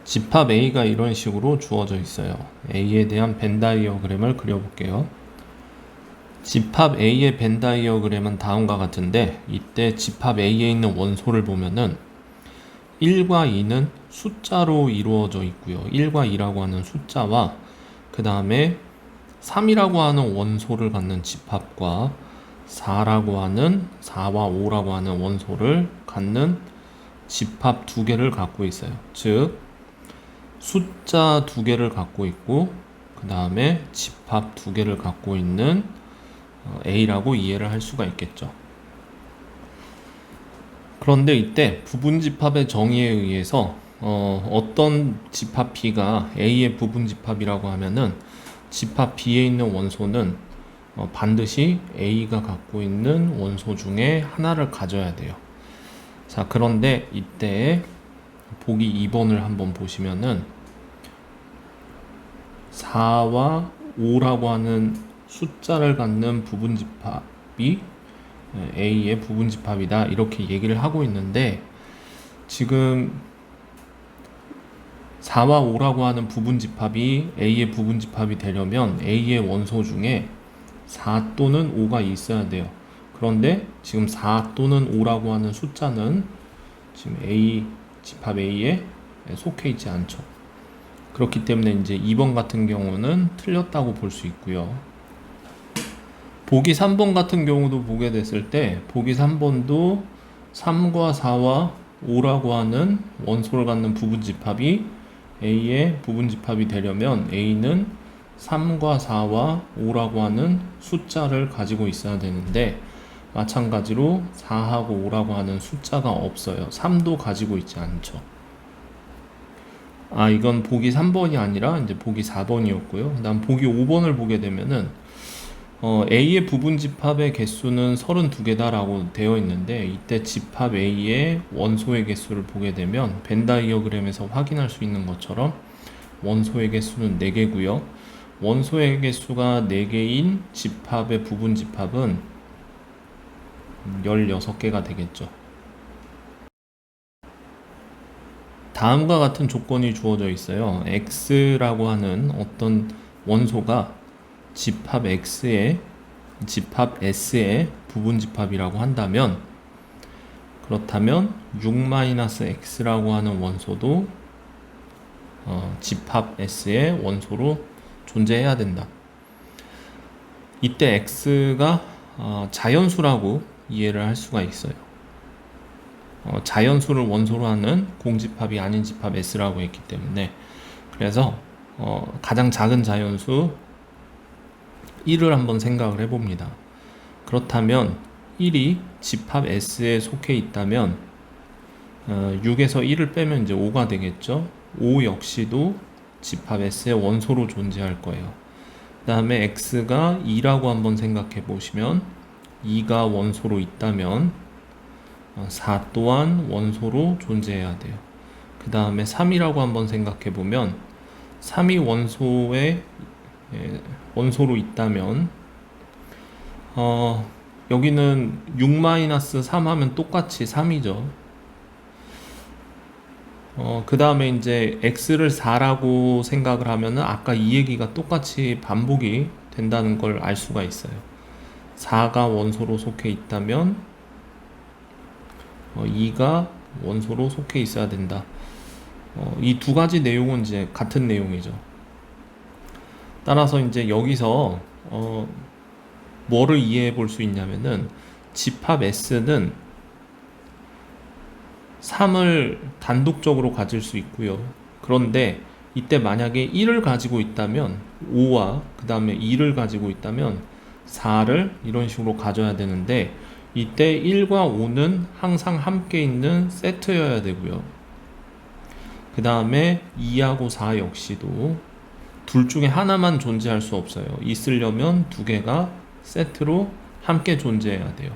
집합 A가 이런 식으로 주어져 있어요. A에 대한 벤 다이어그램을 그려볼게요. 집합 A의 벤 다이어그램은 다음과 같은데, 이때 집합 A에 있는 원소를 보면은 1과 2는 숫자로 이루어져 있고요. 1과 2라고 하는 숫자와 그 다음에 3이라고 하는 원소를 갖는 집합과 4라고 하는 4와 5라고 하는 원소를 갖는 집합 두 개를 갖고 있어요. 즉 숫자 두 개를 갖고 있고 그 다음에 집합 두 개를 갖고 있는 A라고 이해를 할 수가 있겠죠. 그런데 이때 부분집합의 정의에 의해서 어떤 집합 B가 A의 부분집합이라고 하면은 집합 B에 있는 원소는 반드시 A가 갖고 있는 원소 중에 하나를 가져야 돼요. 자, 그런데 이때 보기 2번을 한번 보시면은 4와 5라고 하는 숫자를 갖는 부분집합이 A의 부분집합이다 이렇게 얘기를 하고 있는데, 지금 4와 5라고 하는 부분집합이 A의 부분집합이 되려면 A의 원소 중에 4 또는 5가 있어야 돼요. 그런데 지금 4 또는 5라고 하는 숫자는 지금 집합 A에 속해 있지 않죠. 그렇기 때문에 이제 2번 같은 경우는 틀렸다고 볼 수 있고요. 보기 3번 같은 경우도 보게 됐을 때 보기 3번도 3과 4와 5라고 하는 원소를 갖는 부분집합이 A의 부분집합이 되려면 A는 3과 4와 5라고 하는 숫자를 가지고 있어야 되는데, 마찬가지로 4하고 5라고 하는 숫자가 없어요. 3도 가지고 있지 않죠. 이건 보기 3번이 아니라 이제 보기 4번이었고요. 그다음 보기 5번을 보게 되면은 A의 부분집합의 개수는 32개다라고 되어 있는데, 이때 집합 A의 원소의 개수를 보게 되면 벤 다이어그램에서 확인할 수 있는 것처럼 원소의 개수는 4개고요. 원소의 개수가 4개인 집합의 부분집합은 16개가 되겠죠. 다음과 같은 조건이 주어져 있어요. X라고 하는 어떤 원소가 집합 S의 부분집합이라고 한다면, 그렇다면 6-X라고 하는 원소도 집합 S의 원소로 존재해야 된다. 이때 X가 자연수라고 이해를 할 수가 있어요. 자연수를 원소로 하는 공집합이 아닌 집합 S라고 했기 때문에, 그래서 가장 작은 자연수 1을 한번 생각을 해봅니다. 그렇다면 1이 집합 S에 속해 있다면 6에서 1을 빼면 이제 5가 되겠죠. 5 역시도 집합 S의 원소로 존재할 거예요. 그 다음에 X가 2라고 한번 생각해 보시면 2가 원소로 있다면 4 또한 원소로 존재해야 돼요. 그 다음에 3이라고 한번 생각해 보면 3이 원소로 있다면 여기는 6-3 하면 똑같이 3이죠. 그 다음에 이제 X를 4라고 생각을 하면은 아까 이 얘기가 똑같이 반복이 된다는 걸 알 수가 있어요. 4가 원소로 속해 있다면 2가 원소로 속해 있어야 된다. 이 두 가지 내용은 이제 같은 내용이죠. 따라서 이제 여기서 뭐를 이해해 볼 수 있냐면은 집합 S는 3을 단독적으로 가질 수 있고요. 그런데 이때 만약에 1을 가지고 있다면 5와 그 다음에 2를 가지고 있다면 4를 이런 식으로 가져야 되는데, 이때 1과 5는 항상 함께 있는 세트여야 되고요. 그 다음에 2하고 4 역시도 둘 중에 하나만 존재할 수 없어요. 있으려면 두 개가 세트로 함께 존재해야 돼요.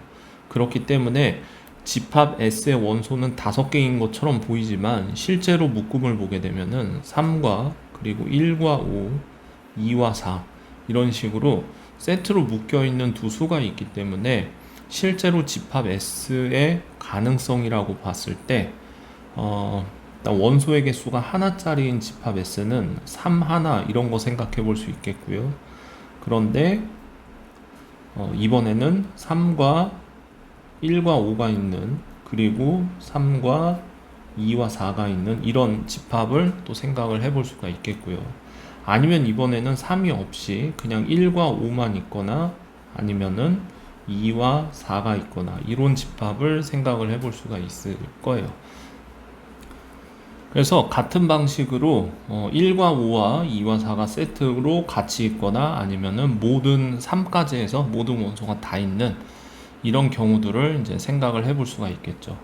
그렇기 때문에 집합 S의 원소는 5개인 것처럼 보이지만 실제로 묶음을 보게 되면은 3과 그리고 1과 5, 2와 4 이런 식으로 세트로 묶여 있는 두 수가 있기 때문에 실제로 집합 S의 가능성이라고 봤을 때 일단 원소의 개수가 하나짜리인 집합 S는 3 하나 이런 거 생각해 볼 수 있겠고요. 그런데 이번에는 3과 1과 5가 있는, 그리고 3과 2와 4가 있는 이런 집합을 또 생각을 해볼 수가 있겠고요. 아니면 이번에는 3이 없이 그냥 1과 5만 있거나 아니면은 2와 4가 있거나 이런 집합을 생각을 해볼 수가 있을 거예요. 그래서 같은 방식으로 1과 5와 2와 4가 세트로 같이 있거나 아니면은 모든 3까지 해서 모든 원소가 다 있는 이런 경우들을 이제 생각을 해볼 수가 있겠죠.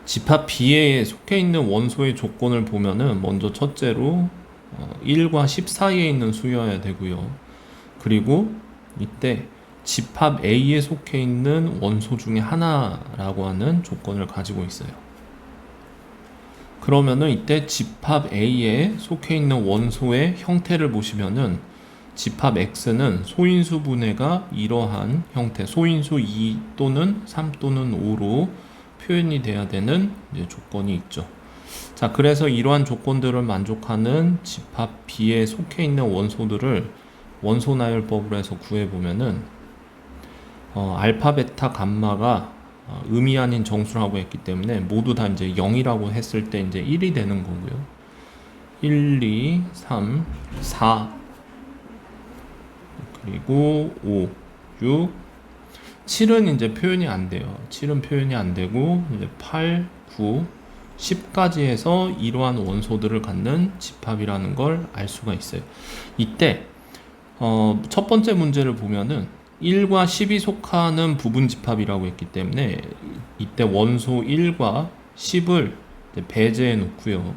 집합 B에 속해 있는 원소의 조건을 보면은 먼저 첫째로 1과 10 사이에 있는 수여야 되고요. 그리고 이때 집합 A에 속해 있는 원소 중에 하나라고 하는 조건을 가지고 있어요. 그러면은 이때 집합 A에 속해 있는 원소의 형태를 보시면은 집합 X는 소인수 분해가 이러한 형태, 소인수 2 또는 3 또는 5로 표현이 돼야 되는 이제 조건이 있죠. 자, 그래서 이러한 조건들을 만족하는 집합 B에 속해 있는 원소들을 원소 나열법으로 해서 구해보면은 알파, 베타, 감마가 음이 아닌 정수라고 했기 때문에 모두 다 이제 0이라고 했을 때 이제 1이 되는 거고요. 1, 2, 3, 4, 그리고 5, 6, 7은 이제 표현이 안 돼요. 7은 표현이 안 되고 이제 8, 9, 10까지 해서 이러한 원소들을 갖는 집합이라는 걸 알 수가 있어요. 이때 첫 번째 문제를 보면은 1과 10이 속하는 부분 집합이라고 했기 때문에 이때 원소 1과 10을 배제해 놓고요.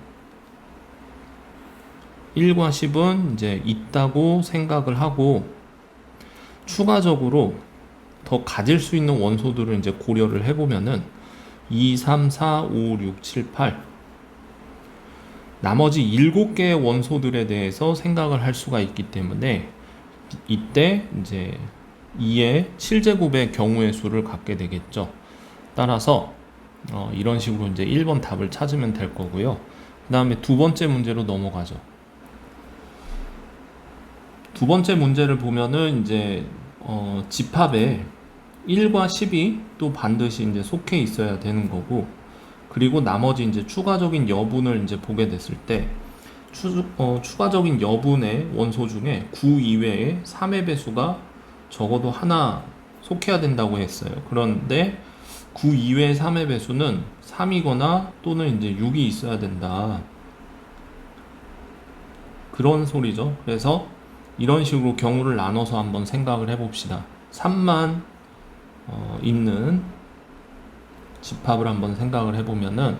1과 10은 이제 있다고 생각을 하고 추가적으로 더 가질 수 있는 원소들을 이제 고려를 해보면은 2, 3, 4, 5, 6, 7, 8 나머지 7개의 원소들에 대해서 생각을 할 수가 있기 때문에 이때 이제 2의 7제곱의 경우의 수를 갖게 되겠죠. 따라서 이런 식으로 이제 1번 답을 찾으면 될 거고요. 그 다음에 두 번째 문제로 넘어가죠. 두 번째 문제를 보면은 이제 집합에 1과 10이 또 반드시 이제 속해 있어야 되는 거고, 그리고 나머지 이제 추가적인 여분을 이제 보게 됐을 때 추가적인 여분의 원소 중에 9 이외에 3의 배수가 적어도 하나 속해야 된다고 했어요. 그런데 9 이외의 3의 배수는 3이거나 또는 이제 6이 있어야 된다, 그런 소리죠. 그래서 이런 식으로 경우를 나눠서 한번 생각을 해봅시다. 3만 있는 집합을 한번 생각을 해보면은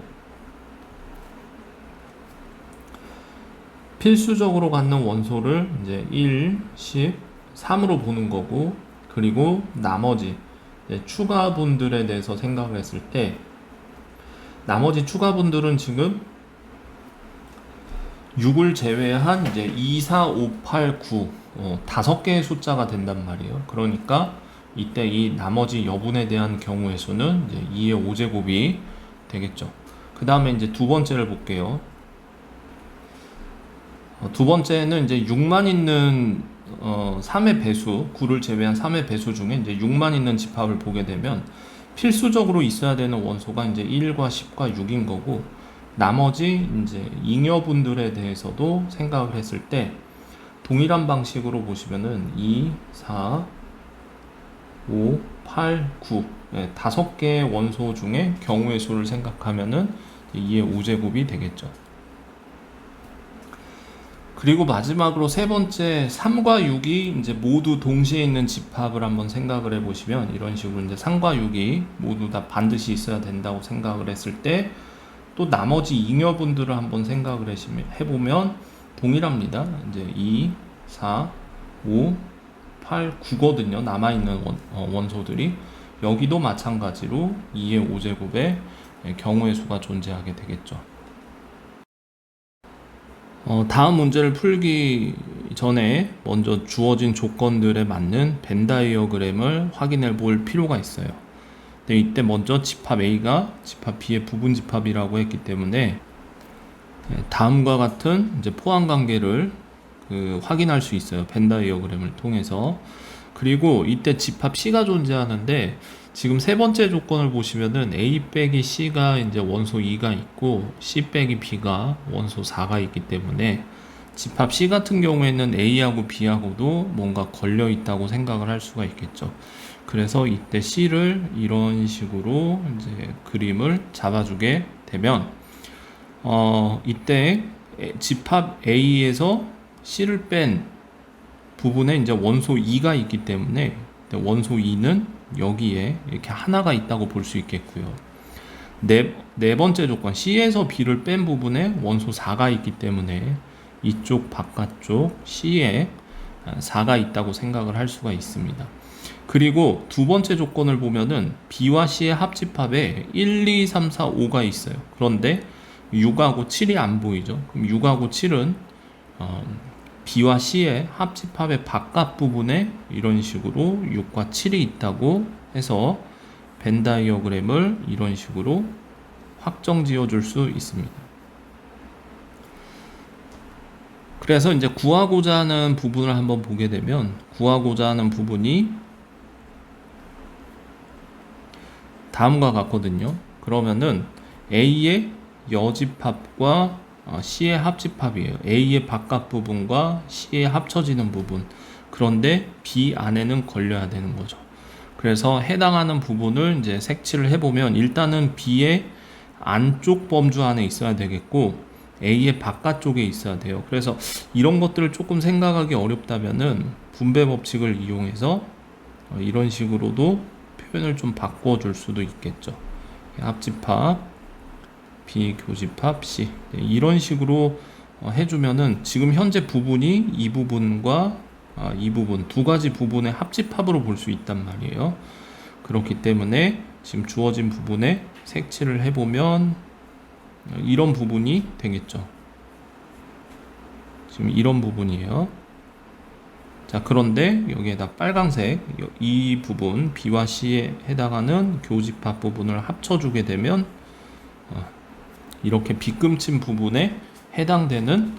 필수적으로 갖는 원소를 이제 1, 10, 3으로 보는 거고, 그리고 나머지 추가분들에 대해서 생각을 했을 때 나머지 추가분들은 지금 6을 제외한 이제 2, 4, 5, 8, 9 5개의 숫자가 된단 말이에요. 그러니까 이때 이 나머지 여분에 대한 경우의 수는 이제 2의 5제곱이 되겠죠. 그 다음에 이제 두 번째를 볼게요. 두 번째는 이제 6만 있는 3의 배수, 9를 제외한 3의 배수 중에 이제 6만 있는 집합을 보게 되면 필수적으로 있어야 되는 원소가 이제 1과 10과 6인 거고, 나머지 이제 잉여분들에 대해서도 생각을 했을 때 동일한 방식으로 보시면은 2, 4, 5, 8, 9 5개의 원소 중에 경우의 수를 생각하면은 2의 5제곱이 되겠죠. 그리고 마지막으로 세 번째 3과 6이 이제 모두 동시에 있는 집합을 한번 생각을 해보시면 이런 식으로 이제 3과 6이 모두 다 반드시 있어야 된다고 생각을 했을 때 또 나머지 잉여분들을 한번 생각을 해보면 동일합니다. 이제 2, 4, 5, 8, 9거든요. 남아있는 원소들이. 여기도 마찬가지로 2의 5제곱의 경우의 수가 존재하게 되겠죠. 다음 문제를 풀기 전에 먼저 주어진 조건들에 맞는 벤 다이어그램을 확인해 볼 필요가 있어요. 근데 이때 먼저 집합 A가 집합 B의 부분 집합이라고 했기 때문에 다음과 같은 이제 포함 관계를 확인할 수 있어요. 벤 다이어그램을 통해서. 그리고 이때 집합 C가 존재하는데 지금 세 번째 조건을 보시면은 A 빼기 C가 이제 원소 2가 있고 C 빼기 B가 원소 4가 있기 때문에 집합 C 같은 경우에는 A하고 B하고도 뭔가 걸려 있다고 생각을 할 수가 있겠죠. 그래서 이때 C를 이런 식으로 이제 그림을 잡아주게 되면 이때 집합 A에서 C를 뺀 부분에 이제 원소 2가 있기 때문에 원소 2는 여기에 이렇게 하나가 있다고 볼 수 있겠고요. 네 번째 조건 C에서 B를 뺀 부분에 원소 4가 있기 때문에 이쪽 바깥쪽 C에 4가 있다고 생각을 할 수가 있습니다. 그리고 두 번째 조건을 보면은 B와 C의 합집합에 1, 2, 3, 4, 5가 있어요. 그런데 6하고 7이 안 보이죠. 그럼 6하고 7은 B와 C의 합집합의 바깥 부분에 이런 식으로 6과 7이 있다고 해서 벤 다이어그램을 이런 식으로 확정 지어 줄 수 있습니다. 그래서 이제 구하고자 하는 부분을 한번 보게 되면 구하고자 하는 부분이 다음과 같거든요. 그러면은 A의 여집합과 C의 합집합이에요. A의 바깥 부분과 C의 합쳐지는 부분. 그런데 B 안에는 걸려야 되는 거죠. 그래서 해당하는 부분을 이제 색칠을 해보면 일단은 B의 안쪽 범주 안에 있어야 되겠고 A의 바깥쪽에 있어야 돼요. 그래서 이런 것들을 조금 생각하기 어렵다면은 분배 법칙을 이용해서 이런 식으로도 표현을 좀 바꿔줄 수도 있겠죠. 합집합 B 교집합 C 이런 식으로 해주면은 지금 현재 부분이 이 부분과 이 부분 두 가지 부분의 합집합으로 볼 수 있단 말이에요. 그렇기 때문에 지금 주어진 부분에 색칠을 해보면 이런 부분이 되겠죠. 지금 이런 부분이에요. 자, 그런데 여기에다 빨강색 이 부분 B와 C에 해당하는 교집합 부분을 합쳐주게 되면 이렇게 빗금친 부분에 해당되는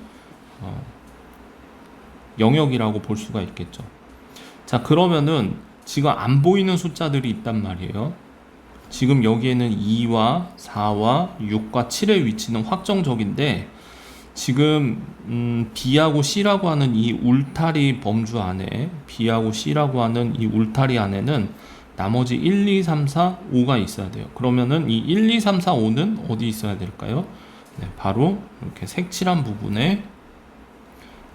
영역이라고 볼 수가 있겠죠. 자, 그러면은 지금 안 보이는 숫자들이 있단 말이에요. 지금 여기에는 2와 4와 6과 7의 위치는 확정적인데 지금 B하고 C라고 하는 이 울타리 범주 안에 B하고 C라고 하는 이 울타리 안에는 나머지 1, 2, 3, 4, 5가 있어야 돼요. 그러면은 이 1, 2, 3, 4, 5는 어디 있어야 될까요? 네, 바로 이렇게 색칠한 부분에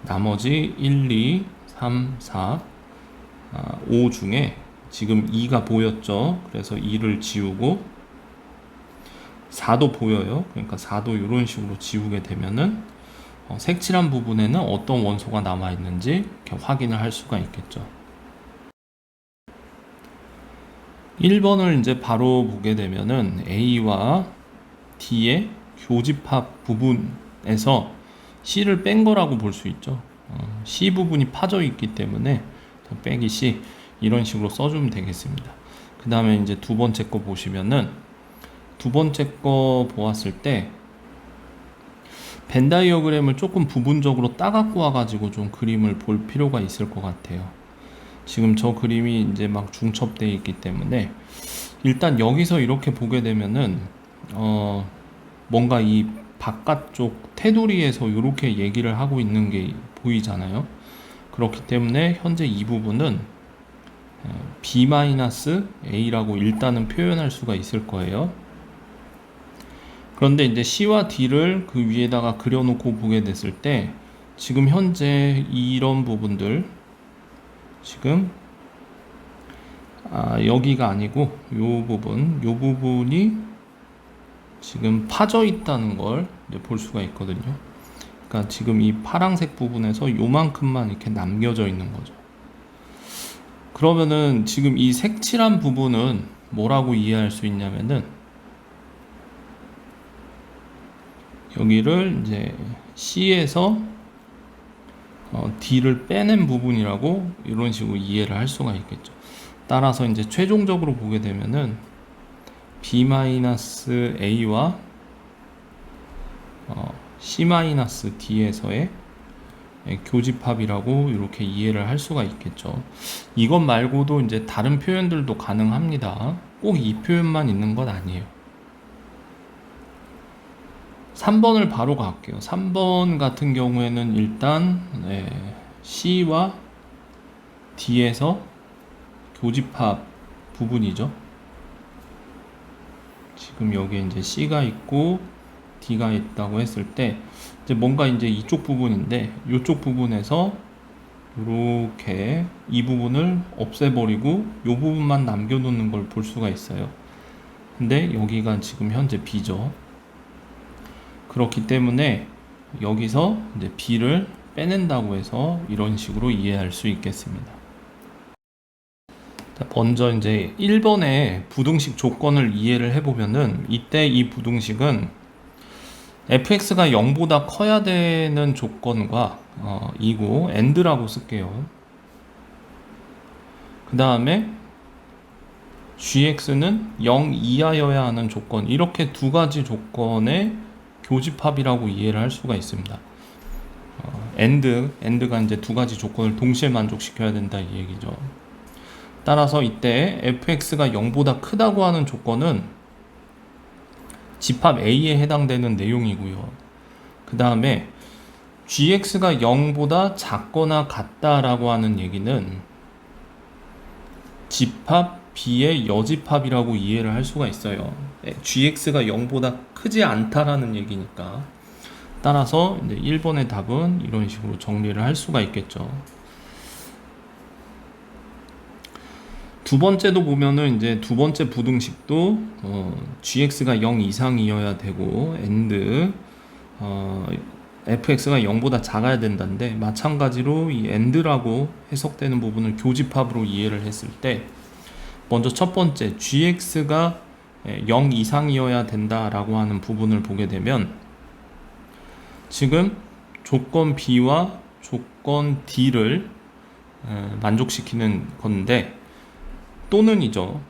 나머지 1, 2, 3, 4, 5 중에 지금 2가 보였죠. 그래서 2를 지우고 4도 보여요. 그러니까 4도 이런 식으로 지우게 되면은 색칠한 부분에는 어떤 원소가 남아 있는지 이렇게 확인을 할 수가 있겠죠. 1번을 이제 바로 보게 되면은 A와 D의 교집합 부분에서 C를 뺀 거라고 볼 수 있죠. C 부분이 파져 있기 때문에 빼기 C 이런 식으로 써주면 되겠습니다. 그 다음에 이제 두 번째 거 보시면은 두 번째 거 보았을 때 벤 다이어그램을 조금 부분적으로 따갖고 와가지고 좀 그림을 볼 필요가 있을 것 같아요. 지금 저 그림이 이제 막 중첩되어 있기 때문에 일단 여기서 이렇게 보게 되면은 뭔가 이 바깥쪽 테두리에서 이렇게 얘기를 하고 있는 게 보이잖아요. 그렇기 때문에 현재 이 부분은 B-A라고 일단은 표현할 수가 있을 거예요. 그런데 이제 C와 D를 그 위에다가 그려놓고 보게 됐을 때 지금 현재 이런 부분들 지금 여기가 아니고 요 부분이 지금 파져 있다는 걸 볼 수가 있거든요. 그러니까 지금 이 파란색 부분에서 요만큼만 이렇게 남겨져 있는 거죠. 그러면은 지금 이 색칠한 부분은 뭐라고 이해할 수 있냐면은 여기를 이제 C에서 D를 빼낸 부분이라고 이런 식으로 이해를 할 수가 있겠죠. 따라서 이제 최종적으로 보게 되면은 b-a와 c-d에서의 교집합이라고 이렇게 이해를 할 수가 있겠죠. 이것 말고도 이제 다른 표현들도 가능합니다. 꼭 이 표현만 있는 건 아니에요. 3번을 바로 갈게요. 3번 같은 경우에는 일단 C와 D에서 교집합 부분이죠. 지금 여기에 이제 C가 있고 D가 있다고 했을 때 이제 뭔가 이제 이쪽 부분인데 이쪽 부분에서 이렇게 이 부분을 없애버리고 이 부분만 남겨놓는 걸 볼 수가 있어요. 근데 여기가 지금 현재 B죠. 그렇기 때문에 여기서 이제 B를 빼낸다고 해서 이런 식으로 이해할 수 있겠습니다. 자, 먼저 이제 1번의 부등식 조건을 이해를 해보면은 이때 이 부등식은 fx가 0보다 커야 되는 조건과 이고 and라고 쓸게요. 그 다음에 gx는 0 이하여야 하는 조건, 이렇게 두 가지 조건의 교집합이라고 이해를 할 수가 있습니다. and가 이제 두 가지 조건을 동시에 만족시켜야 된다 이 얘기죠. 따라서 이때 fx가 0보다 크다고 하는 조건은 집합 A에 해당되는 내용이고요. 그 다음에 gx가 0보다 작거나 같다라고 하는 얘기는 집합 B의 여집합이라고 이해를 할 수가 있어요. gx가 0보다 크지 않다라는 얘기니까. 따라서 이제 1번의 답은 이런 식으로 정리를 할 수가 있겠죠. 두 번째도 보면은 이제 두 번째 부등식도 gx가 0 이상이어야 되고 and fx가 0보다 작아야 된다는데, 마찬가지로 이 and라고 해석되는 부분을 교집합으로 이해를 했을 때 먼저 첫 번째 gx가 0 이상이어야 된다라고 하는 부분을 보게 되면 지금 조건 B와 조건 D를 만족시키는 건데, 또는이죠.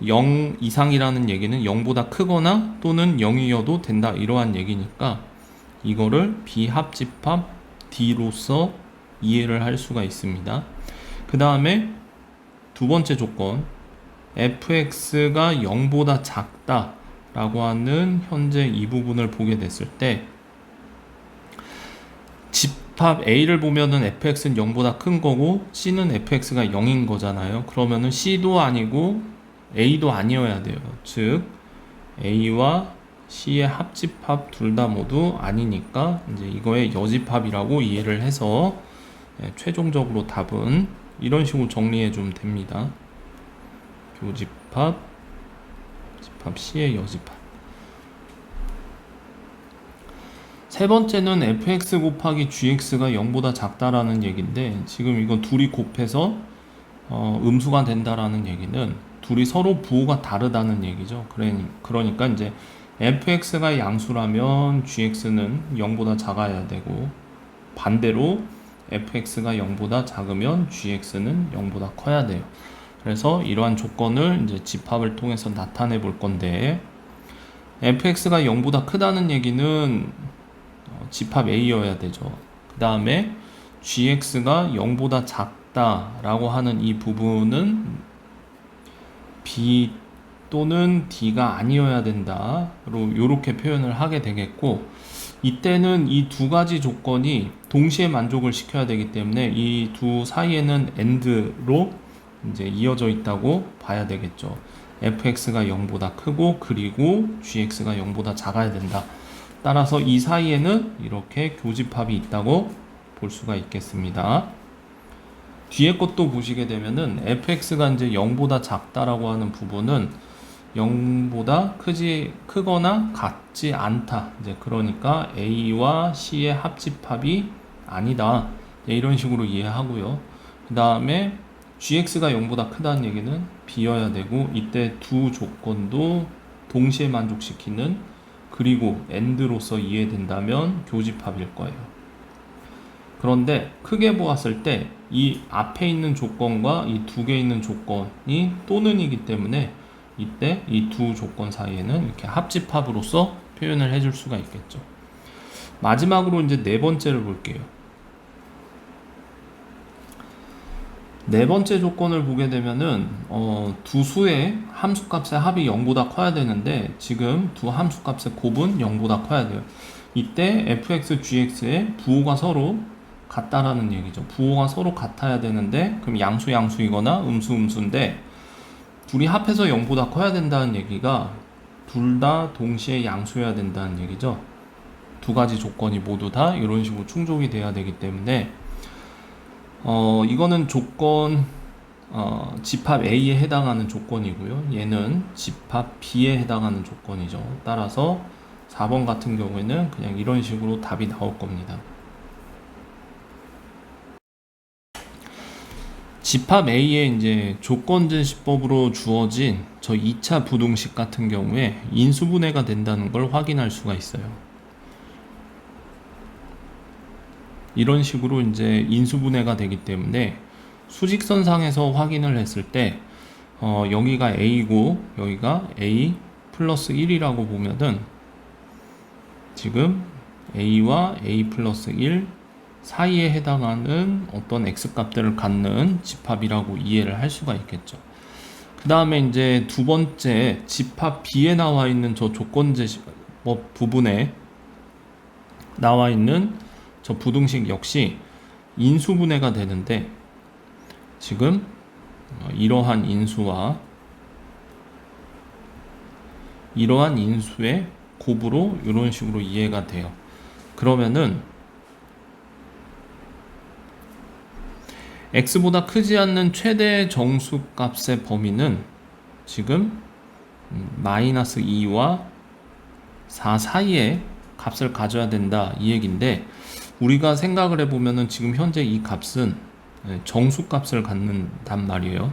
0 이상이라는 얘기는 0보다 크거나 또는 0이어도 된다 이러한 얘기니까 이거를 비합집합 D로서 이해를 할 수가 있습니다. 그 다음에 두 번째 조건 fx가 0보다 작다 라고 하는 현재 이 부분을 보게 됐을 때 집합 A를 보면은 fx는 0보다 큰 거고 C는 fx가 0인 거잖아요. 그러면은 C도 아니고 A도 아니어야 돼요. 즉 A와 C의 합집합 둘 다 모두 아니니까 이제 이거의 여집합이라고 이해를 해서 최종적으로 답은 이런 식으로 정리해 주면 됩니다. 교집합, 집합 C의 여집합. 세 번째는 fx 곱하기 gx가 0보다 작다라는 얘기인데, 지금 이거 둘이 곱해서 음수가 된다라는 얘기는 둘이 서로 부호가 다르다는 얘기죠. 그러니까 이제 fx가 양수라면 gx는 0보다 작아야 되고, 반대로 fx가 0보다 작으면 gx는 0보다 커야 돼요. 그래서 이러한 조건을 이제 집합을 통해서 나타내 볼 건데, fx가 0보다 크다는 얘기는 집합 A여야 되죠. 그 다음에 gx가 0보다 작다라고 하는 이 부분은 B 또는 D가 아니어야 된다. 이렇게 표현을 하게 되겠고, 이때는 이 두 가지 조건이 동시에 만족을 시켜야 되기 때문에 이 두 사이에는 AND로 이제 이어져 있다고 봐야 되겠죠. fx가 0보다 크고 그리고 gx가 0보다 작아야 된다. 따라서 이 사이에는 이렇게 교집합이 있다고 볼 수가 있겠습니다. 뒤에 것도 보시게 되면은 fx가 이제 0보다 작다라고 하는 부분은 0보다 크거나 같지 않다. 이제 그러니까 A와 C의 합집합이 아니다. 이런 식으로 이해하고요. 그 다음에 gx가 0보다 크다는 얘기는 B여야 되고, 이때 두 조건도 동시에 만족시키는 그리고 AND로서 이해된다면 교집합일 거예요. 그런데 크게 보았을 때 이 앞에 있는 조건과 이 두 개 있는 조건이 또는이기 때문에 이때 이 두 조건 사이에는 이렇게 합집합으로서 표현을 해줄 수가 있겠죠. 마지막으로 이제 네 번째를 볼게요. 네 번째 조건을 보게 되면은 두 수의 함수값의 합이 0보다 커야 되는데 지금 두 함수값의 곱은 0보다 커야 돼요. 이때 fx, gx의 부호가 서로 같다라는 얘기죠. 부호가 서로 같아야 되는데 그럼 양수 양수이거나 음수 음수인데 둘이 합해서 0보다 커야 된다는 얘기가 둘 다 동시에 양수여야 된다는 얘기죠. 두 가지 조건이 모두 다 이런 식으로 충족이 돼야 되기 때문에 이거는 조건 집합 A에 해당하는 조건이고요. 얘는 집합 B에 해당하는 조건이죠. 따라서 4번 같은 경우에는 그냥 이런 식으로 답이 나올 겁니다. 집합 A에 이제 조건제시법으로 주어진 저 2차 부등식 같은 경우에 인수분해가 된다는 걸 확인할 수가 있어요. 이런 식으로 이제 인수분해가 되기 때문에 수직선상에서 확인을 했을 때 여기가 A고 여기가 A 플러스 1이라고 보면은 지금 A와 A 플러스 1 사이에 해당하는 어떤 X값들을 갖는 집합이라고 이해를 할 수가 있겠죠. 그 다음에 이제 두 번째 집합 B에 나와 있는 저 조건제시법 부분에 나와 있는 저 부등식 역시 인수분해가 되는데 지금 이러한 인수와 이러한 인수의 곱으로 이런 식으로 이해가 돼요. 그러면은 x보다 크지 않는 최대 정수값의 범위는 지금 마이너스 2와 4 사이에 값을 가져야 된다 이 얘기인데 우리가 생각을 해보면은 지금 현재 이 값은 정수값을 갖는단 말이에요.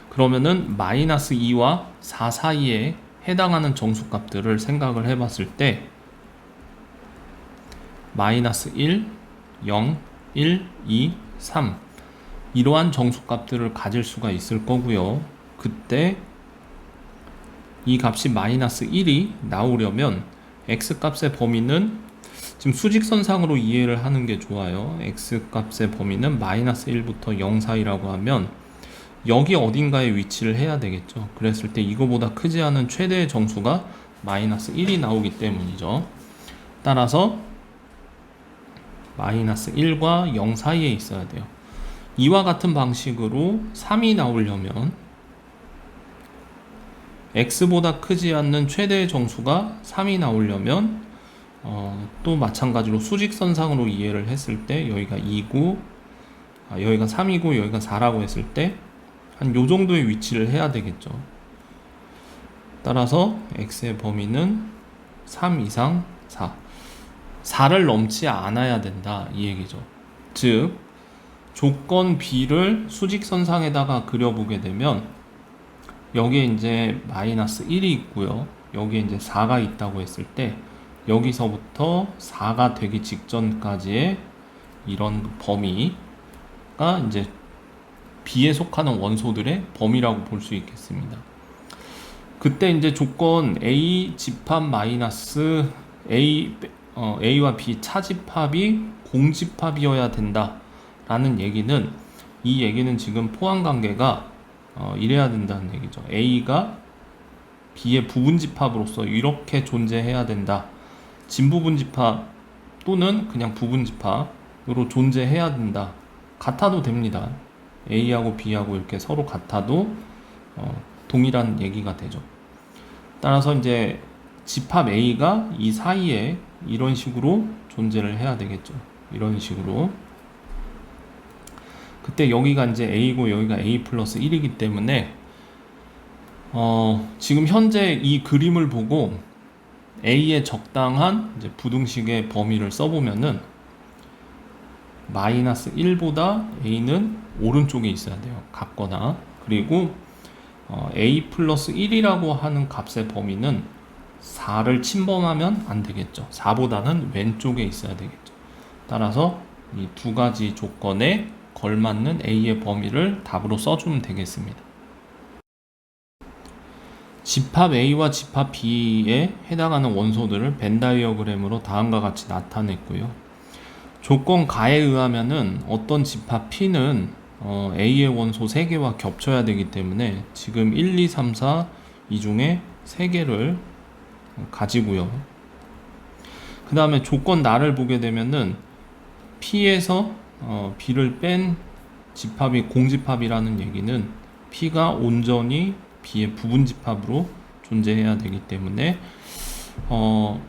그러면은 마이너스 2와 4 사이에 해당하는 정수값들을 생각을 해봤을 때 마이너스 1, 0, 1, 2, 3 이러한 정수값들을 가질 수가 있을 거고요. 그때 이 값이 마이너스 1이 나오려면 x값의 범위는 지금 수직선상으로 이해를 하는 게 좋아요. x값의 범위는 마이너스 1부터 0 사이라고 하면 여기 어딘가에 위치를 해야 되겠죠. 그랬을 때 이거보다 크지 않은 최대의 정수가 마이너스 1이 나오기 때문이죠. 따라서 마이너스 1과 0 사이에 있어야 돼요. 이와 같은 방식으로 3이 나오려면 x보다 크지 않는 최대의 정수가 3이 나오려면 또 마찬가지로 수직선상으로 이해를 했을 때 여기가 2고 여기가 3이고 여기가 4라고 했을 때 한 요 정도의 위치를 해야 되겠죠. 따라서 x의 범위는 3 이상 4 4를 넘지 않아야 된다 이 얘기죠. 즉 조건 B를 수직선상에다가 그려보게 되면 여기에 이제 마이너스 1이 있고요. 여기에 이제 4가 있다고 했을 때 여기서부터 4가 되기 직전까지의 이런 범위가 이제 B에 속하는 원소들의 범위라고 볼 수 있겠습니다. 그때 이제 조건 A 집합 마이너스 A와 B 차집합이 공집합이어야 된다 라는 얘기는 이 얘기는 지금 포함관계가 이래야 된다는 얘기죠. A가 B의 부분집합으로서 이렇게 존재해야 된다. 진부분집합 또는 그냥 부분집합으로 존재해야 된다. 같아도 됩니다. A하고 B하고 이렇게 서로 같아도 동일한 얘기가 되죠. 따라서 이제 집합 A가 이 사이에 이런 식으로 존재를 해야 되겠죠. 이런 식으로. 그때 여기가 이제 A고 여기가 A 플러스 1이기 때문에 지금 현재 이 그림을 보고 A의 적당한 이제 부등식의 범위를 써보면은 마이너스 1보다 A는 오른쪽에 있어야 돼요. 같거나. 그리고 A 플러스 1이라고 하는 값의 범위는 4를 침범하면 안 되겠죠. 4보다는 왼쪽에 있어야 되겠죠. 따라서 이 두 가지 조건에 걸맞는 A의 범위를 답으로 써주면 되겠습니다. 집합 A와 집합 B에 해당하는 원소들을 벤 다이어그램으로 다음과 같이 나타냈고요. 조건 가에 의하면은 어떤 집합 P는 A의 원소 3개와 겹쳐야 되기 때문에 지금 1, 2, 3, 4 이 중에 3개를 가지고요. 그 다음에 조건 나를 보게 되면은 P에서 B를 뺀 집합이 공집합이라는 얘기는 P가 온전히 B의 부분집합으로 존재해야 되기 때문에 5,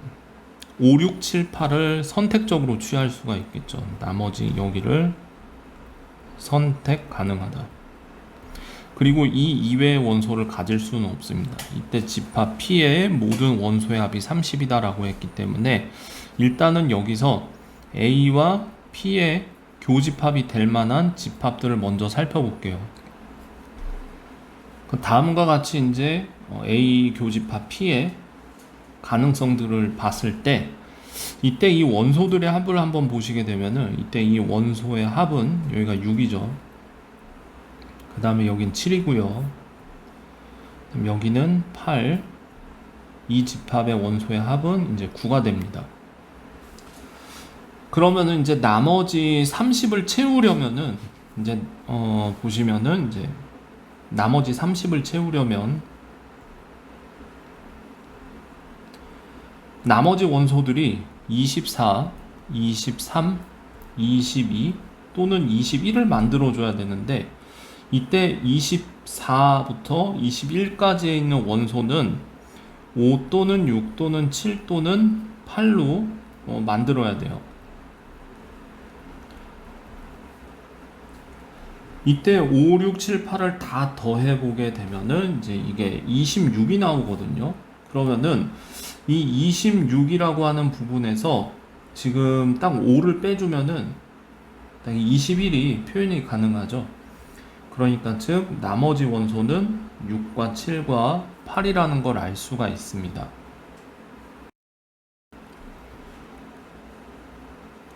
6, 7, 8을 선택적으로 취할 수가 있겠죠. 나머지 여기를 선택 가능하다. 그리고 이 이외의 원소를 가질 수는 없습니다. 이때 집합 P의 모든 원소의 합이 30이다 라고 했기 때문에 일단은 여기서 A와 P의 교집합이 될 만한 집합들을 먼저 살펴볼게요. 다음과 같이 이제 A 교집합 P의 가능성들을 봤을 때 이때 이 원소들의 합을 한번 보시게 되면은 이때 이 원소의 합은 여기가 6이죠. 그 다음에 여긴 7이고요. 여기는 8. 이 집합의 원소의 합은 이제 9가 됩니다. 그러면은 이제 나머지 30을 채우려면은 이제 보시면은 이제 나머지 30을 채우려면 나머지 원소들이 24, 23, 22 또는 21을 만들어줘야 되는데 이때 24부터 21까지에 있는 원소는 5 또는 6 또는 7 또는 8로 만들어야 돼요. 이때 5, 6, 7, 8을 다 더해보게 되면은 이제 이게 26이 나오거든요. 그러면은 이 26이라고 하는 부분에서 지금 딱 5를 빼주면은 딱 21이 표현이 가능하죠. 그러니까 즉 나머지 원소는 6과 7과 8이라는 걸 알 수가 있습니다.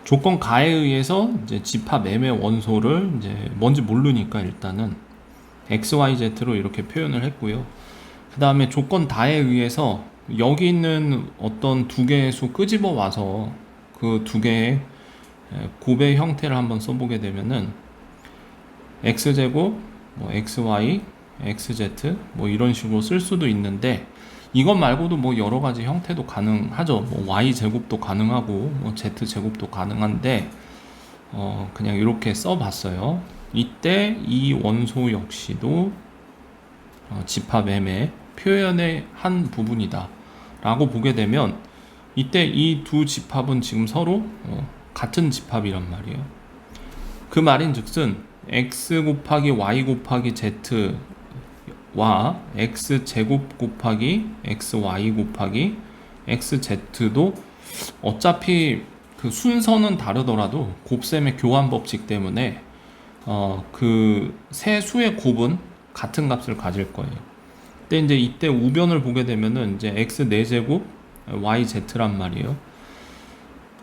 조건 가에 의해서 이제 집합 M의 원소를 이제 뭔지 모르니까 일단은 XYZ로 이렇게 표현을 했고요. 그 다음에 조건 다에 의해서 여기 있는 어떤 두 개의 수 끄집어 와서 그 두 개의 곱의 형태를 한번 써보게 되면은 X제곱, 뭐 XY, XZ 뭐 이런 식으로 쓸 수도 있는데 이것 말고도 뭐 여러 가지 형태도 가능하죠. 뭐 Y제곱도 가능하고 뭐 Z제곱도 가능한데 그냥 이렇게 써봤어요. 이때 이 원소 역시도 집합 M의 표현의 한 부분이다 라고 보게 되면 이때 이 두 집합은 지금 서로 같은 집합이란 말이에요. 그 말인 즉슨 X 곱하기 Y 곱하기 Z와 X제곱 곱하기 XY 곱하기 XZ도 어차피 그 순서는 다르더라도 곱셈의 교환 법칙 때문에 그 세 수의 곱은 같은 값을 가질 거예요. 근데 이제 이때 우변을 보게 되면은 이제 x 4제곱 yz란 말이에요.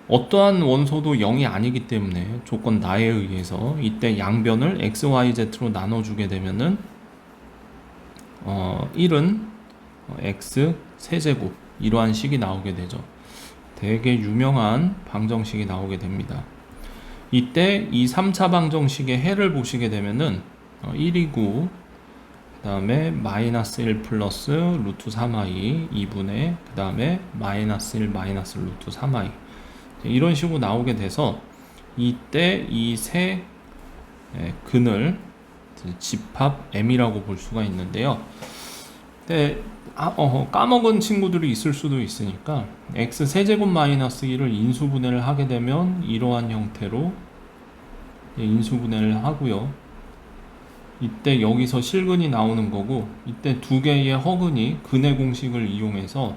어떠한 원소도 0이 아니기 때문에 조건 나에 의해서 이때 양변을 x, y, z로 나눠주게 되면은 1은 x 세제곱 이러한 식이 나오게 되죠. 되게 유명한 방정식이 나오게 됩니다. 이때 이 3차 방정식의 해를 보시게 되면은 1이고 그 다음에 마이너스 1 플러스 루트 3i 2분의 그 다음에 마이너스 1 마이너스 루트 3i 이런 식으로 나오게 돼서 이때 이 세 근을 집합 M이라고 볼 수가 있는데요. 근데 까먹은 친구들이 있을 수도 있으니까 x 세제곱 마이너스 1을 인수분해를 하게 되면 이러한 형태로 인수분해를 하고요. 이때 여기서 실근이 나오는 거고 이때 두 개의 허근이 근의 공식을 이용해서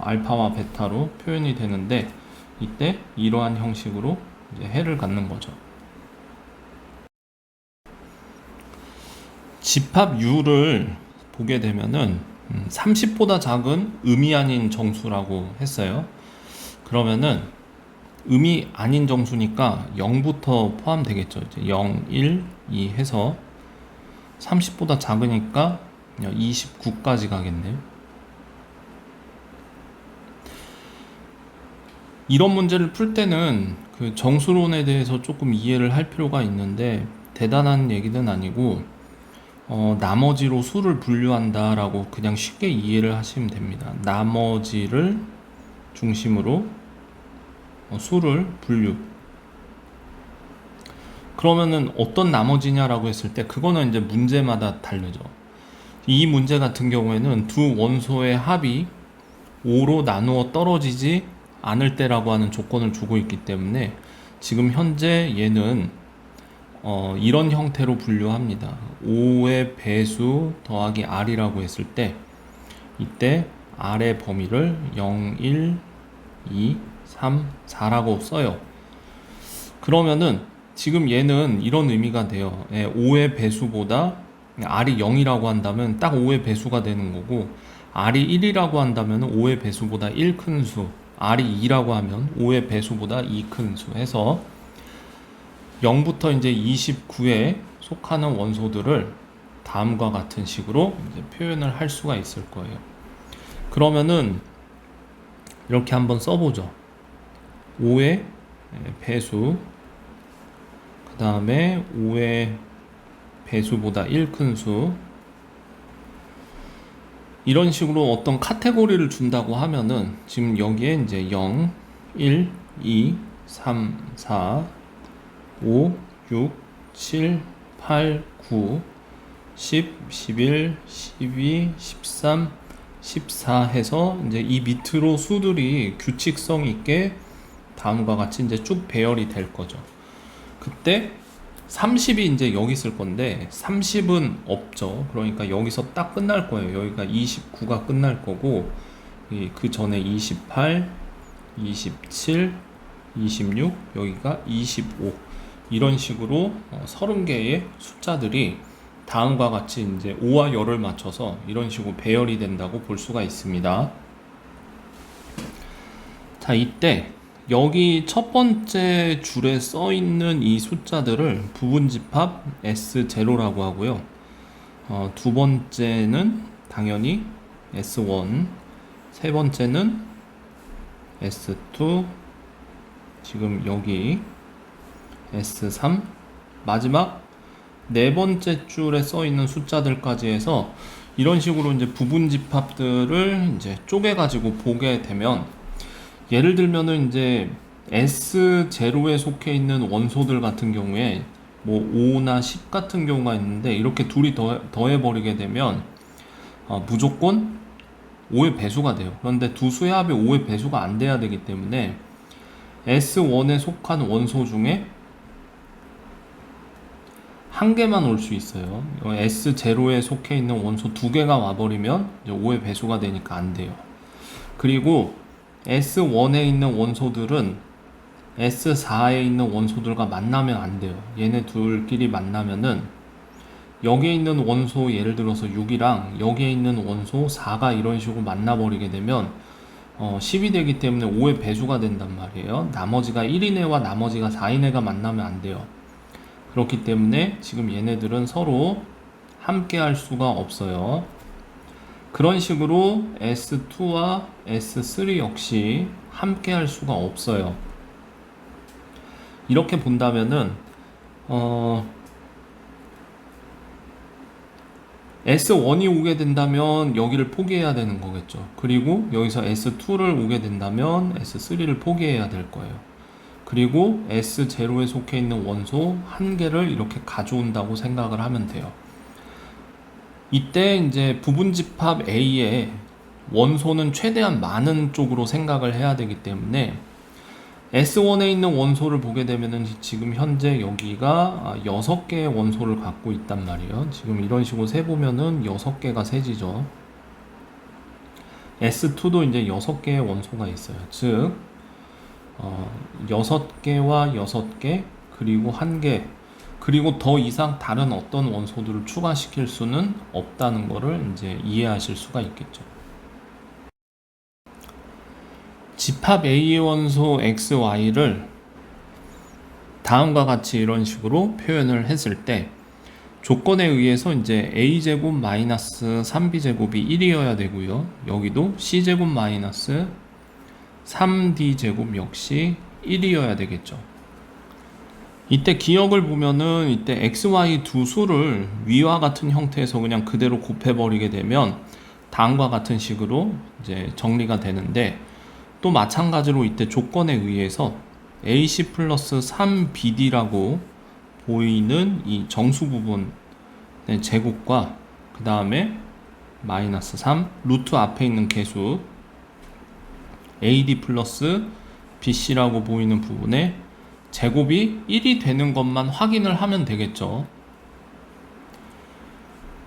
알파와 베타로 표현이 되는데 이때 이러한 형식으로 이제 해를 갖는 거죠. 집합 U를 보게 되면은 30보다 작은 음이 아닌 정수라고 했어요. 그러면은 음이 아닌 정수니까 0부터 포함되겠죠. 이제 0, 1, 2 해서 30보다 작으니까 29까지 가겠네요. 이런 문제를 풀 때는 그 정수론에 대해서 조금 이해를 할 필요가 있는데 대단한 얘기는 아니고 나머지로 수를 분류한다 라고 그냥 쉽게 이해를 하시면 됩니다. 나머지를 중심으로 수를 분류. 그러면은 어떤 나머지냐라고 했을 때 그거는 이제 문제마다 다르죠. 이 문제 같은 경우에는 두 원소의 합이 5로 나누어 떨어지지 않을 때라고 하는 조건을 주고 있기 때문에 지금 현재 얘는 이런 형태로 분류합니다. 5의 배수 더하기 r이라고 했을 때 이때 r의 범위를 0, 1, 2, 3, 4라고 써요. 그러면은 지금 얘는 이런 의미가 돼요. 5의 배수보다 r이 0이라고 한다면 딱 5의 배수가 되는 거고, r이 1이라고 한다면 5의 배수보다 1 큰 수, r이 2라고 하면 5의 배수보다 2 큰 수 해서 0부터 이제 29에 속하는 원소들을 다음과 같은 식으로 이제 표현을 할 수가 있을 거예요. 그러면은 이렇게 한번 써보죠. 5의 배수, 그 다음에 5의 배수보다 1 큰 수, 이런 식으로 어떤 카테고리를 준다고 하면은 지금 여기에 이제 0, 1, 2, 3, 4, 5, 6, 7, 8, 9, 10, 11, 12, 13, 14 해서 이제 이 밑으로 수들이 규칙성 있게 다음과 같이 이제 쭉 배열이 될 거죠. 그때 30이 이제 여기 있을 건데 30은 없죠. 그러니까 여기서 딱 끝날 거예요. 여기가 29가 끝날 거고 그 전에 28, 27, 26, 여기가 25 이런 식으로 30개의 숫자들이 다음과 같이 이제 5와 열을 맞춰서 이런 식으로 배열이 된다고 볼 수가 있습니다. 자, 이때 여기 첫 번째 줄에 써 있는 이 숫자들을 부분집합 S0라고 하고요. 두 번째는 당연히 S1, 세 번째는 S2, 지금 여기 S3, 마지막 네 번째 줄에 써 있는 숫자들까지 해서 이런 식으로 이제 부분집합들을 이제 쪼개가지고 보게 되면, 예를 들면은 이제 S0에 속해 있는 원소들 같은 경우에 뭐 5나 10 같은 경우가 있는데 이렇게 둘이 더해버리게 되면 무조건 5의 배수가 돼요. 그런데 두 수의 합이 5의 배수가 안 돼야 되기 때문에 S1에 속한 원소 중에 한 개만 올 수 있어요. S0에 속해 있는 원소 두 개가 와버리면 이제 5의 배수가 되니까 안 돼요. 그리고 S1에 있는 원소들은 S4에 있는 원소들과 만나면 안 돼요. 얘네 둘끼리 만나면은 여기에 있는 원소, 예를 들어서 6이랑 여기에 있는 원소 4가 이런 식으로 만나버리게 되면 10이 되기 때문에 5의 배수가 된단 말이에요. 나머지가 1이네와 나머지가 4이네가 만나면 안 돼요. 그렇기 때문에 지금 얘네들은 서로 함께 할 수가 없어요. 그런 식으로 S2와 S3 역시 함께 할 수가 없어요. 이렇게 본다면은 S1이 오게 된다면 여기를 포기해야 되는 거겠죠. 그리고 여기서 S2를 오게 된다면 S3를 포기해야 될 거예요. 그리고 S0에 속해 있는 원소 한 개를 이렇게 가져온다고 생각을 하면 돼요. 이때 이제 부분집합 A의 원소는 최대한 많은 쪽으로 생각을 해야 되기 때문에 S1에 있는 원소를 보게 되면은 지금 현재 여기가 6개의 원소를 갖고 있단 말이에요. 지금 이런 식으로 세보면은 6개가 세지죠. S2도 이제 6개의 원소가 있어요. 즉 6개와 6개, 그리고 1개, 그리고 더 이상 다른 어떤 원소들을 추가시킬 수는 없다는 것을 이제 이해하실 수가 있겠죠. 집합 A의 원소 XY를 다음과 같이 이런 식으로 표현을 했을 때 조건에 의해서 이제 a제곱 마이너스 3b제곱이 1이어야 되고요. 여기도 c제곱 마이너스 3d제곱 역시 1이어야 되겠죠. 이때 기억을 보면은 이때 x, y 두 수를 위와 같은 형태에서 그냥 그대로 곱해버리게 되면 다음과 같은 식으로 이제 정리가 되는데, 또 마찬가지로 이때 조건에 의해서 ac 플러스 3bd라고 보이는 이 정수 부분의 제곱과 그 다음에 마이너스 3 루트 앞에 있는 개수 ad 플러스 bc라고 보이는 부분에 제곱이 1이 되는 것만 확인을 하면 되겠죠.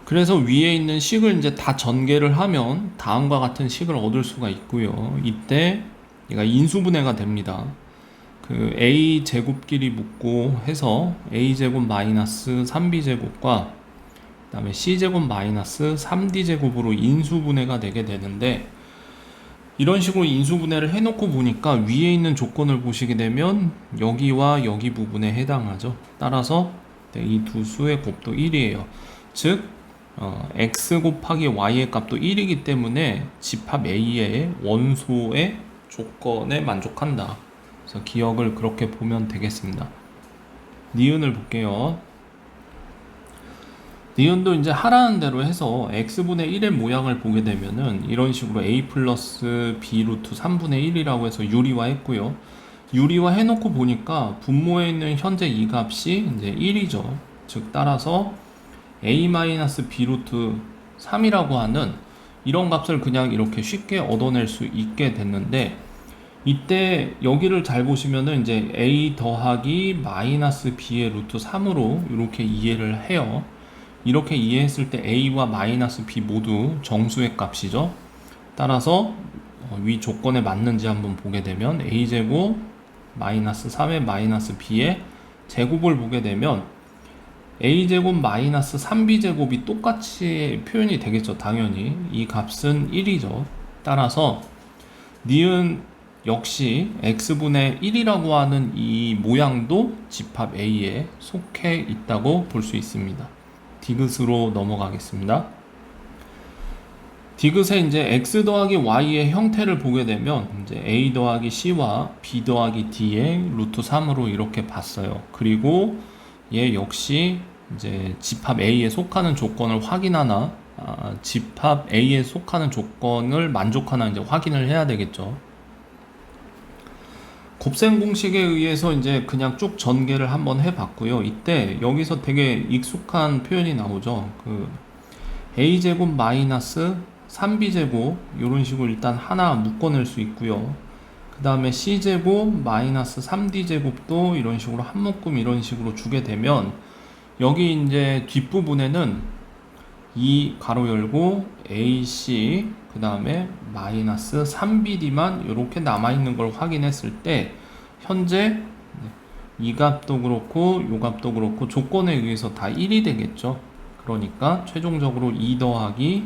그래서 위에 있는 식을 이제 다 전개를 하면 다음과 같은 식을 얻을 수가 있고요. 이때 얘가 인수분해가 됩니다. 그 a 제곱끼리 묶고 해서 a 제곱 마이너스 3b 제곱과 그 다음에 c 제곱 마이너스 3d 제곱으로 인수분해가 되게 되는데, 이런 식으로 인수분해를 해놓고 보니까 위에 있는 조건을 보시게 되면 여기와 여기 부분에 해당하죠. 따라서 이 두 수의 곱도 1이에요. 즉 x 곱하기 y의 값도 1이기 때문에 집합 A의 원소의 조건에 만족한다. 그래서 기억을 그렇게 보면 되겠습니다. 니은을 볼게요. 니은도 이제 하라는 대로 해서 x분의 1의 모양을 보게 되면은 이런 식으로 a 플러스 b 루트 3분의 1이라고 해서 유리화 했고요. 유리화 해놓고 보니까 분모에 있는 현재 이 값이 이제 1이죠. 즉 따라서 a 마이너스 b 루트 3이라고 하는 이런 값을 그냥 이렇게 쉽게 얻어낼 수 있게 됐는데, 이때 여기를 잘 보시면은 이제 a 더하기 마이너스 b의 루트 3으로 이렇게 이해를 해요. 이렇게 이해했을 때 a와 마이너스 b 모두 정수의 값이죠. 따라서 위 조건에 맞는지 한번 보게 되면 a제곱 마이너스 3의 마이너스 b의 제곱을 보게 되면 a제곱 마이너스 3b제곱이 똑같이 표현이 되겠죠. 당연히 이 값은 1이죠. 따라서 니은 역시 x분의 1이라고 하는 이 모양도 집합 A에 속해 있다고 볼 수 있습니다. 디귿으로 넘어가겠습니다. 디귿에 이제 x 더하기 y의 형태를 보게 되면 이제 a 더하기 c와 b 더하기 d의 루트 3으로 이렇게 봤어요. 그리고 얘 역시 이제 집합 A에 속하는 조건을 확인하나, 집합 A에 속하는 조건을 만족하나 이제 확인을 해야 되겠죠. 곱셈 공식에 의해서 이제 그냥 쭉 전개를 한번 해봤고요. 이때 여기서 되게 익숙한 표현이 나오죠. 그 a제곱 마이너스 3b제곱 이런 식으로 일단 하나 묶어낼 수 있고요. 그 다음에 c제곱 마이너스 3d제곱도 이런 식으로 한 묶음 이런 식으로 주게 되면 여기 이제 뒷부분에는 이 가로 열고 ac 그 다음에 마이너스 3bd만 이렇게 남아있는 걸 확인했을 때 현재 이 값도 그렇고 이 값도 그렇고 조건에 의해서 다 1이 되겠죠. 그러니까 최종적으로 2 더하기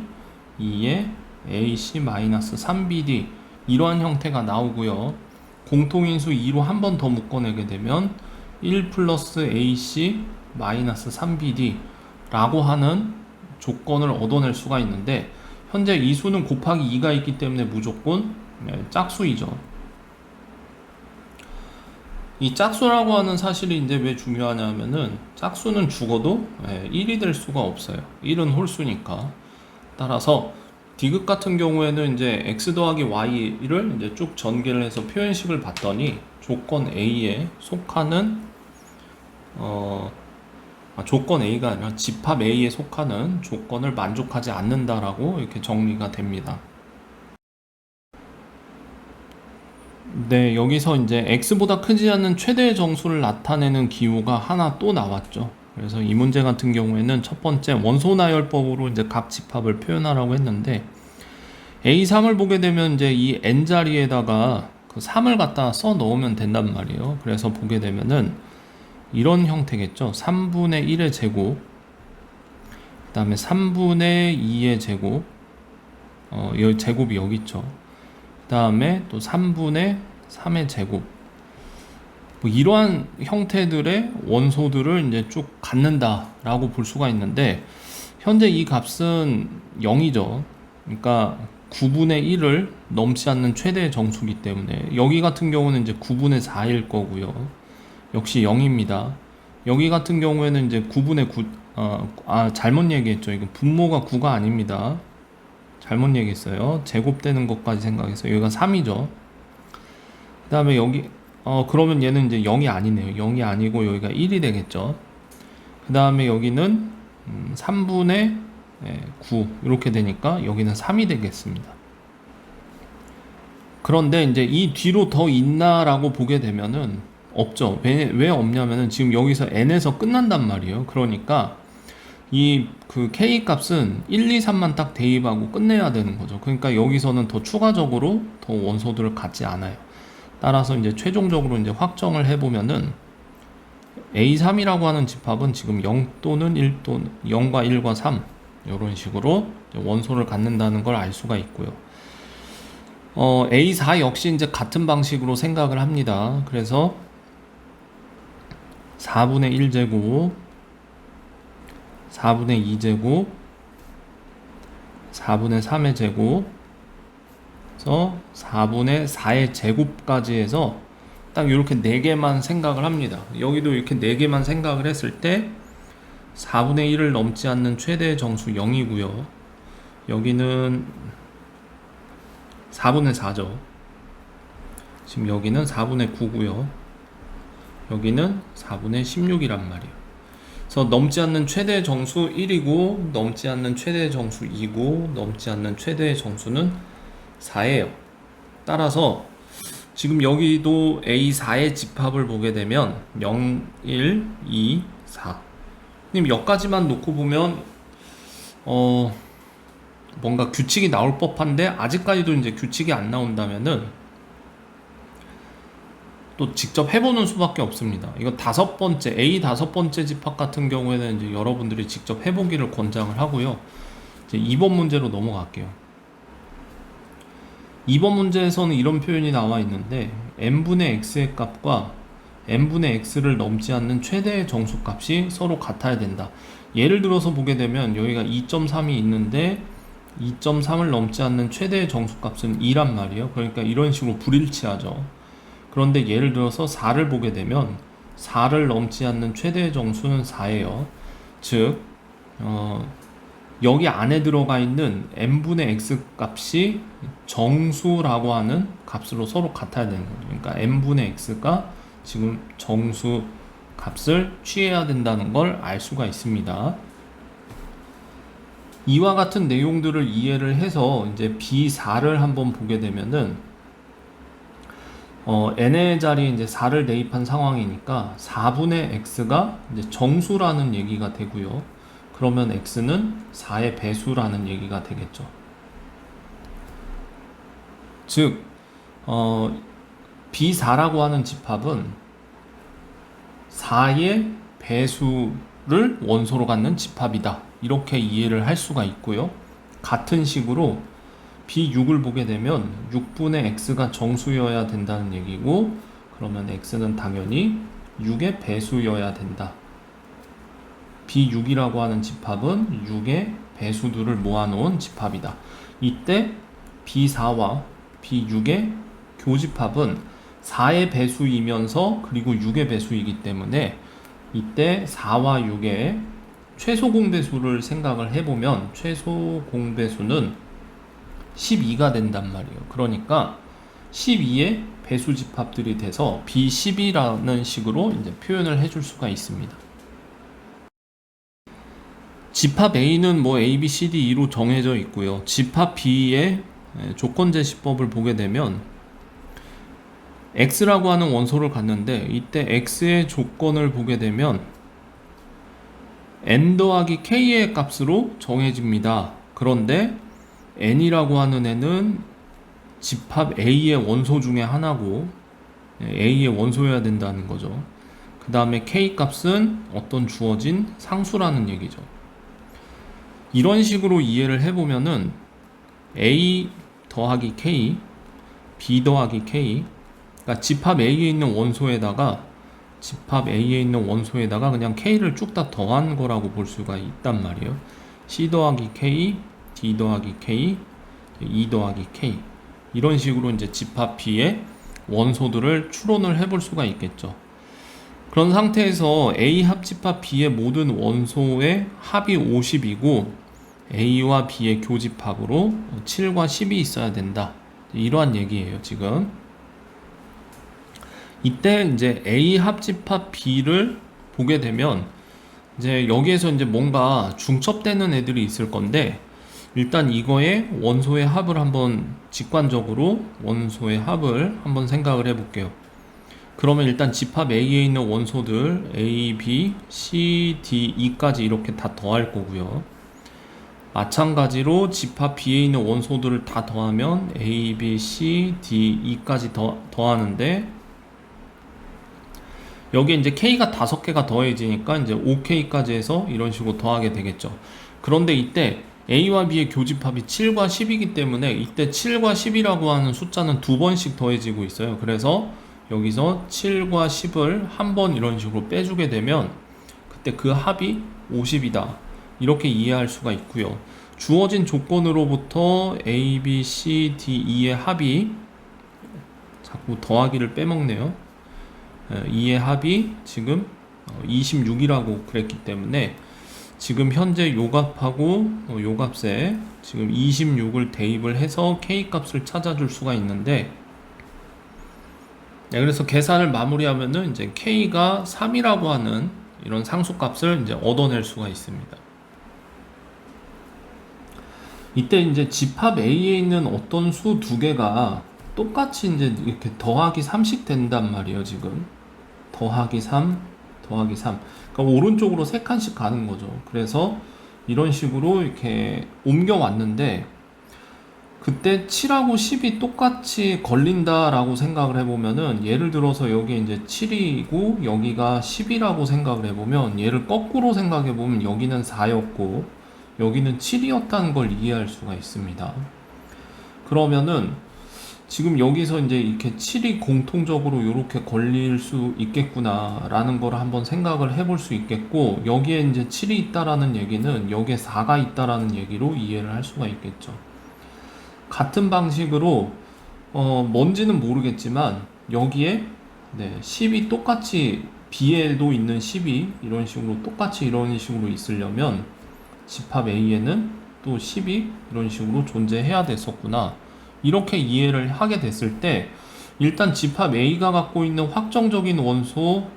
2의 ac 마이너스 3bd 이러한 형태가 나오고요. 공통인수 2로 한 번 더 묶어내게 되면 1 플러스 ac 마이너스 3bd 라고 하는 조건을 얻어낼 수가 있는데, 현재 이 수는 곱하기 2가 있기 때문에 무조건 짝수이죠. 이 짝수라고 하는 사실이 이제 왜 중요하냐면은 짝수는 죽어도 1이 될 수가 없어요. 1은 홀수니까. 따라서 디귿 같은 경우에는 이제 x 더하기 y를 이제 쭉 전개를 해서 표현식을 봤더니 조건 A에 속하는 조건 A가 아니라 집합 A에 속하는 조건을 만족하지 않는다라고 이렇게 정리가 됩니다. 네, 여기서 이제 x보다 크지 않는 최대의 정수를 나타내는 기호가 하나 또 나왔죠. 그래서 이 문제 같은 경우에는 첫 번째 원소 나열법으로 이제 각 집합을 표현하라고 했는데, A3을 보게 되면 이제 이 n 자리에다가 그 3을 갖다 써 넣으면 된단 말이에요. 그래서 보게 되면은 이런 형태겠죠. 3분의 1의 제곱, 그 다음에 3분의 2의 제곱, 이 제곱이 여기 있죠. 그 다음에 또 3분의 3의 제곱, 뭐 이러한 형태들의 원소들을 이제 쭉 갖는다라고 볼 수가 있는데, 현재 이 값은 0이죠. 그러니까 9분의 1을 넘지 않는 최대의 정수기 때문에 여기 같은 경우는 이제 9분의 4일 거고요. 역시 0입니다. 여기 같은 경우에는 이제 9분의 9, 잘못 얘기했죠. 이거 분모가 9가 아닙니다. 잘못 얘기했어요. 제곱되는 것까지 생각해서 여기가 3이죠. 그 다음에 여기, 그러면 얘는 이제 0이 아니네요. 0이 아니고 여기가 1이 되겠죠. 그 다음에 여기는 3분의 9 이렇게 되니까 여기는 3이 되겠습니다. 그런데 이제 이 뒤로 더 있나라고 보게 되면은 없죠. 왜 없냐면은 지금 여기서 n에서 끝난단 말이에요. 그러니까 이 그 k 값은 1, 2, 3만 딱 대입하고 끝내야 되는 거죠. 그러니까 여기서는 더 추가적으로 더 원소들을 갖지 않아요. 따라서 이제 최종적으로 이제 확정을 해보면은 A3이라고 하는 집합은 지금 0 또는 1 또는 0과 1과 3 이런 식으로 원소를 갖는다는 걸 알 수가 있고요. A4 역시 이제 같은 방식으로 생각을 합니다. 그래서 4분의 1제곱, 4분의 2제곱, 4분의 3의 제곱, 그래서 4분의 4의 제곱까지 해서 딱 이렇게 4개만 생각을 합니다. 여기도 이렇게 4개만 생각을 했을 때 4분의 1을 넘지 않는 최대의 정수 0이고요. 여기는 4분의 4죠. 지금 여기는 4분의 9고요. 여기는 4분의 16이란 말이에요. 그래서 넘지 않는 최대의 정수 1이고 넘지 않는 최대의 정수 2고 넘지 않는 최대의 정수는 4예요. 따라서 지금 여기도 A4의 집합을 보게 되면 0, 1, 2, 4 여기까지만 놓고 보면 뭔가 규칙이 나올 법한데 아직까지도 이제 규칙이 안 나온다면은 또 직접 해보는 수밖에 없습니다. 이거 A 5번째 집합 같은 경우에는 이제 여러분들이 직접 해보기를 권장을 하고요. 이제 2번 문제로 넘어갈게요. 2번 문제에서는 이런 표현이 나와 있는데 n분의 x의 값과 n분의 x를 넘지 않는 최대의 정수값이 서로 같아야 된다. 예를 들어서 보게 되면 여기가 2.3이 있는데 2.3을 넘지 않는 최대의 정수값은 2란 말이에요. 그러니까 이런 식으로 불일치하죠. 그런데 예를 들어서 4를 보게 되면 4를 넘지 않는 최대의 정수는 4예요. 즉 여기 안에 들어가 있는 n분의 x 값이 정수라고 하는 값으로 서로 같아야 되는 거죠. 그러니까 n분의 x가 지금 정수 값을 취해야 된다는 걸 알 수가 있습니다. 이와 같은 내용들을 이해를 해서 이제 B4를 한번 보게 되면은 n의 자리에 이제 4를 대입한 상황이니까 4분의 x가 이제 정수라는 얘기가 되고요. 그러면 x는 4의 배수라는 얘기가 되겠죠. 즉 B4라고 하는 집합은 4의 배수를 원소로 갖는 집합이다. 이렇게 이해를 할 수가 있고요. 같은 식으로 B6을 보게 되면 6분의 x가 정수여야 된다는 얘기고, 그러면 x는 당연히 6의 배수여야 된다. B6이라고 하는 집합은 6의 배수들을 모아놓은 집합이다. 이때 B4와 B6의 교집합은 4의 배수이면서 그리고 6의 배수이기 때문에 이때 4와 6의 최소 공배수를 생각을 해보면 최소 공배수는 12가 된단 말이에요. 그러니까 12의 배수 집합들이 돼서 B12라는 식으로 이제 표현을 해줄 수가 있습니다. 집합 A는 뭐 A, B, C, D, E로 정해져 있고요. 집합 B의 조건 제시법을 보게 되면 X라고 하는 원소를 갖는데 이때 X의 조건을 보게 되면 N 더하기 K의 값으로 정해집니다. 그런데 n이라고 하는 애는 집합 A의 원소 중에 하나고 A의 원소여야 된다는 거죠. 그 다음에 K 값은 어떤 주어진 상수라는 얘기죠. 이런 식으로 이해를 해보면은 A 더하기 K, B 더하기 K, 그러니까 집합 A에 있는 원소에다가 집합 A에 있는 원소에다가 그냥 K를 쭉 다 더한 거라고 볼 수가 있단 말이에요. C 더하기 K, D 더하기 K, E 더하기 K 이런 식으로 이제 집합 B의 원소들을 추론을 해볼 수가 있겠죠. 그런 상태에서 A 합집합 B의 모든 원소의 합이 50이고 A와 B의 교집합으로 7과 10이 있어야 된다. 이러한 얘기예요, 지금. 이때 이제 A 합집합 B를 보게 되면 이제 여기에서 이제 뭔가 중첩되는 애들이 있을 건데 일단 이거의 원소의 합을 한번 직관적으로 원소의 합을 한번 생각을 해볼게요. 그러면 일단 집합 A에 있는 원소들 A, B, C, D, E까지 이렇게 다 더할 거고요. 마찬가지로 집합 B에 있는 원소들을 다 더하면 A, B, C, D, E까지 더하는데 여기에 이제 K가 5개가 더해지니까 이제 5K까지 해서 이런 식으로 더하게 되겠죠. 그런데 이때 A와 B의 교집합이 7과 10이기 때문에 이때 7과 10이라고 하는 숫자는 2번씩 더해지고 있어요. 그래서 여기서 7과 10을 한 번 이런 식으로 빼주게 되면 그때 그 합이 50이다. 이렇게 이해할 수가 있고요. 주어진 조건으로부터 A, B, C, D, E의 합이 자꾸 더하기를 빼먹네요. 2의 합이 지금 26이라고 그랬기 때문에 지금 현재 요 값하고 요 값에 지금 26을 대입을 해서 K 값을 찾아줄 수가 있는데 그래서 계산을 마무리하면은 이제 K가 3이라고 하는 이런 상수값을 이제 얻어낼 수가 있습니다. 이때 이제 집합 A에 있는 어떤 수 두 개가 똑같이 이제 이렇게 더하기 3씩 된단 말이에요, 지금. 더하기 3, 더하기 3. 그러니까 오른쪽으로 3칸씩 가는 거죠. 그래서 이런 식으로 이렇게 옮겨 왔는데 그때 7하고 10이 똑같이 걸린다라고 생각을 해보면은 예를 들어서 여기 이제 7이고 여기가 10이라고 생각을 해보면 얘를 거꾸로 생각해보면 여기는 4였고 여기는 7이었다는 걸 이해할 수가 있습니다. 그러면은 지금 여기서 이제 이렇게 7이 공통적으로 이렇게 걸릴 수 있겠구나 라는 걸 한번 생각을 해볼 수 있겠고 여기에 이제 7이 있다라는 얘기는 여기에 4가 있다라는 얘기로 이해를 할 수가 있겠죠. 같은 방식으로 뭔지는 모르겠지만 여기에 10이 똑같이 B에도 있는 10이 이런 식으로 똑같이 이런 식으로 있으려면 집합 A에는 또 10이 이런 식으로 존재해야 됐었구나 이렇게 이해를 하게 됐을 때 일단 집합 A가 갖고 있는 확정적인 원소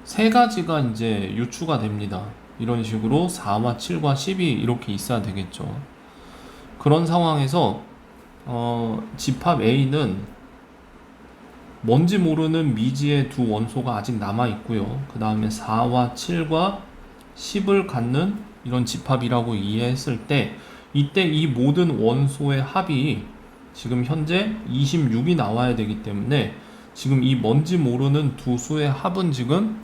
3가지가 이제 유추가 됩니다. 이런 식으로 4와 7과 10이 이렇게 있어야 되겠죠. 그런 상황에서 집합 A는 뭔지 모르는 미지의 두 원소가 아직 남아 있고요. 그 다음에 4와 7과 10을 갖는 이런 집합이라고 이해했을 때 이때 이 모든 원소의 합이 지금 현재 26이 나와야 되기 때문에 지금 이 뭔지 모르는 두 수의 합은 지금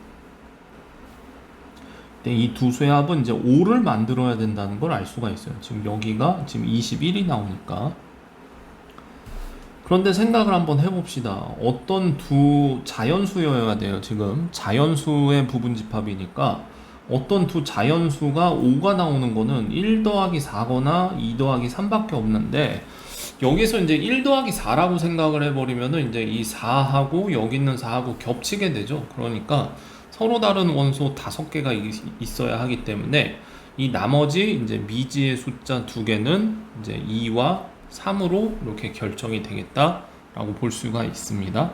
이 두 수의 합은 이제 5를 만들어야 된다는 걸 알 수가 있어요. 지금 여기가 지금 21이 나오니까. 그런데 생각을 한번 해봅시다. 어떤 두 자연수여야 돼요. 지금 자연수의 부분집합이니까 어떤 두 자연수가 5가 나오는 거는 1 더하기 4거나 2 더하기 3밖에 없는데 여기서 이제 1 더하기 4라고 생각을 해버리면은 이제 이 4하고 여기 있는 4하고 겹치게 되죠. 그러니까 서로 다른 원소 5개가 있어야 하기 때문에 이 나머지 이제 미지의 숫자 2개는 이제 2와 3으로 이렇게 결정이 되겠다라고 볼 수가 있습니다.